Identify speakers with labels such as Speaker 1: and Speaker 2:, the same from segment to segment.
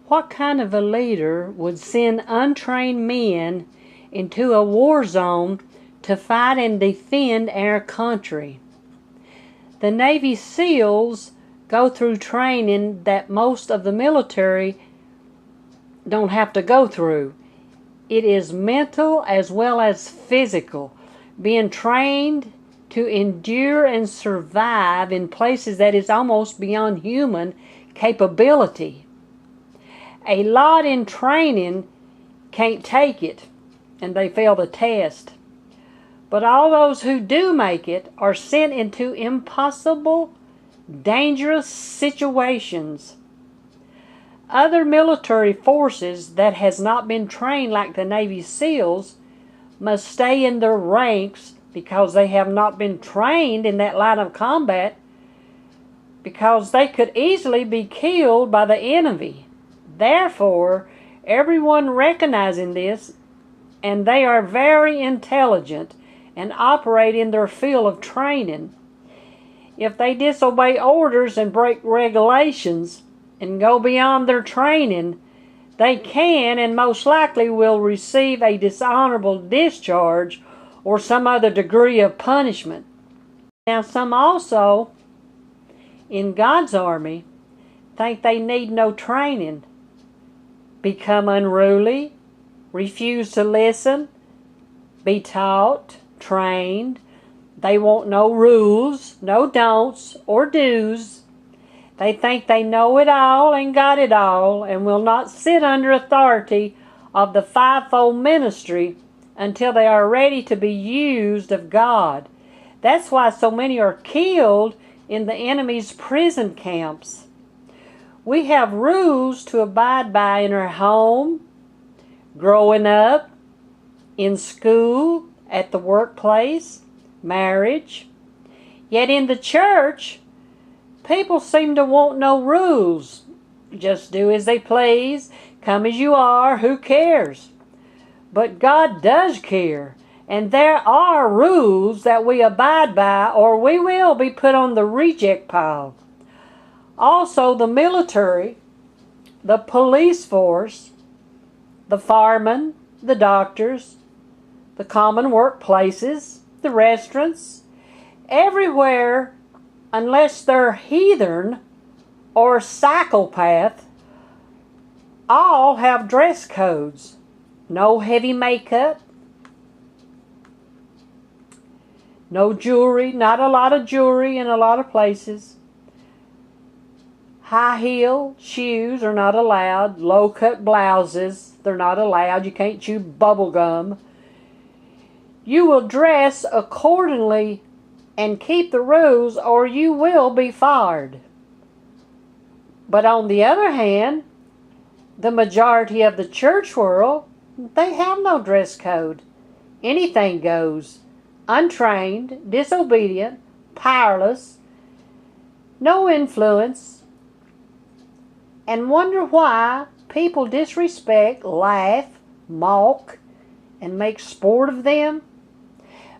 Speaker 1: What kind of a leader would send untrained men into a war zone to fight and defend our country? The Navy SEALs go through training that most of the military don't have to go through. It is mental as well as physical, being trained to endure and survive in places that is almost beyond human capability. A lot in training can't take it, and they fail the test. But all those who do make it are sent into impossible, dangerous situations. Other military forces that has not been trained like the Navy SEALs must stay in their ranks because they have not been trained in that line of combat, because they could easily be killed by the enemy. Therefore, everyone recognizing this, and they are very intelligent and operate in their field of training. If they disobey orders and break regulations and go beyond their training, they can and most likely will receive a dishonorable discharge or some other degree of punishment. Now, some also in God's army think they need no training, become unruly, refuse to listen, be taught, trained. They want no rules, no don'ts or do's. They think they know it all and got it all and will not sit under authority of the fivefold ministry until they are ready to be used of God. That's why so many are killed in the enemy's prison camps. We have rules to abide by in our home, growing up, in school, at the workplace, marriage. Yet in the church, people seem to want no rules. Just do as they please, come as you are, who cares? But God does care, and there are rules that we abide by, or we will be put on the reject pile. Also, the military, the police force, the firemen, the doctors, the common workplaces, the restaurants, everywhere, unless they're heathen or psychopath, all have dress codes. No heavy makeup, no jewelry, not a lot of jewelry in a lot of places. High heel shoes are not allowed. Low cut blouses, they're not allowed. You can't chew bubble gum. You will dress accordingly and keep the rules, or you will be fired. But on the other hand, the majority of the church world, they have no dress code. Anything goes. Untrained, disobedient, powerless, no influence, and wonder why people disrespect, laugh, mock, and make sport of them,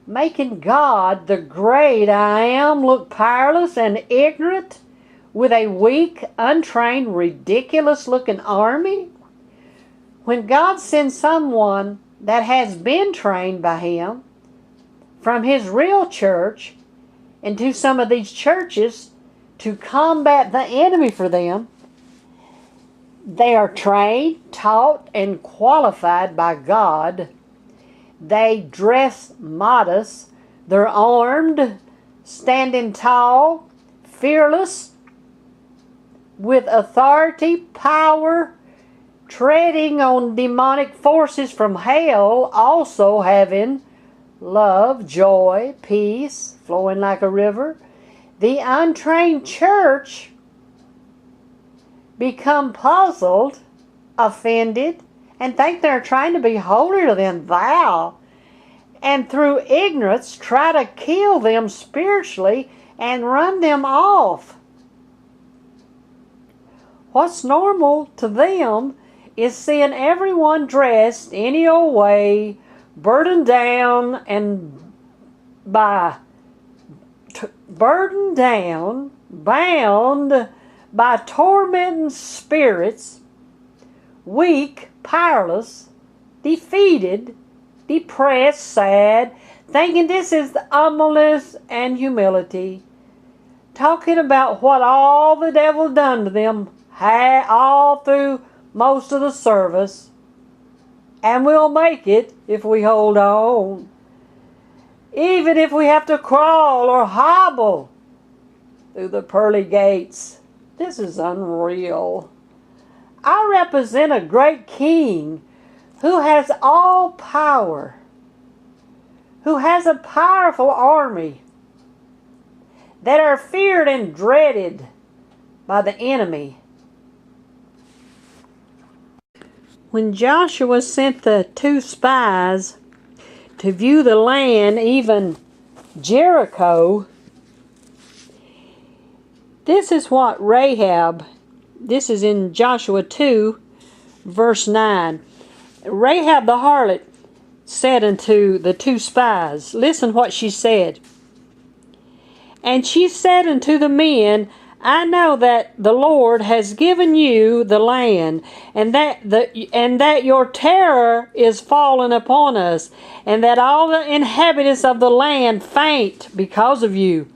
Speaker 1: making God, the great I am, look powerless and ignorant with a weak, untrained, ridiculous-looking army. When God sends someone that has been trained by Him from His real church into some of these churches to combat the enemy for them, they are trained, taught, and qualified by God. They dress modest. They're armed, standing tall, fearless, with authority, power, treading on demonic forces from hell, also having love, joy, peace, flowing like a river. The untrained church become puzzled, offended, and think they're trying to be holier than thou, and through ignorance try to kill them spiritually and run them off. What's normal to them is seeing everyone dressed any old way, burdened down bound by tormenting spirits, weak, powerless, defeated, depressed, sad, thinking this is the humbleness and humility, talking about what all the devil done to them all through most of the service, and we'll make it if we hold on. Even if we have to crawl or hobble through the pearly gates. This is unreal. I represent a great king who has all power, who has a powerful army that are feared and dreaded by the enemy. When Joshua sent the 2 spies to view the land, even Jericho, this is what Rahab, this is in Joshua 2, verse 9. Rahab the harlot said unto the 2 spies, listen what she said. And she said unto the men, I know that the Lord has given you the land, and that your terror is fallen upon us, and that all the inhabitants of the land faint because of you.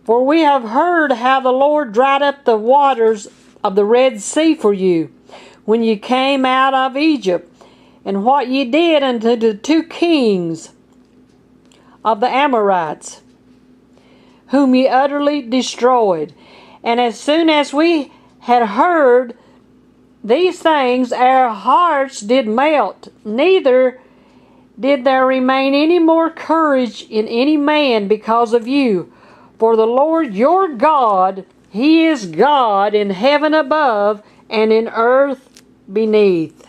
Speaker 1: For we have heard how the Lord dried up the waters of the Red Sea for you, when you came out of Egypt, and what ye did unto the 2 kings of the Amorites, whom ye utterly destroyed. And as soon as we had heard these things, our hearts did melt, neither did there remain any more courage in any man because of you. For the Lord your God, He is God in heaven above and in earth beneath.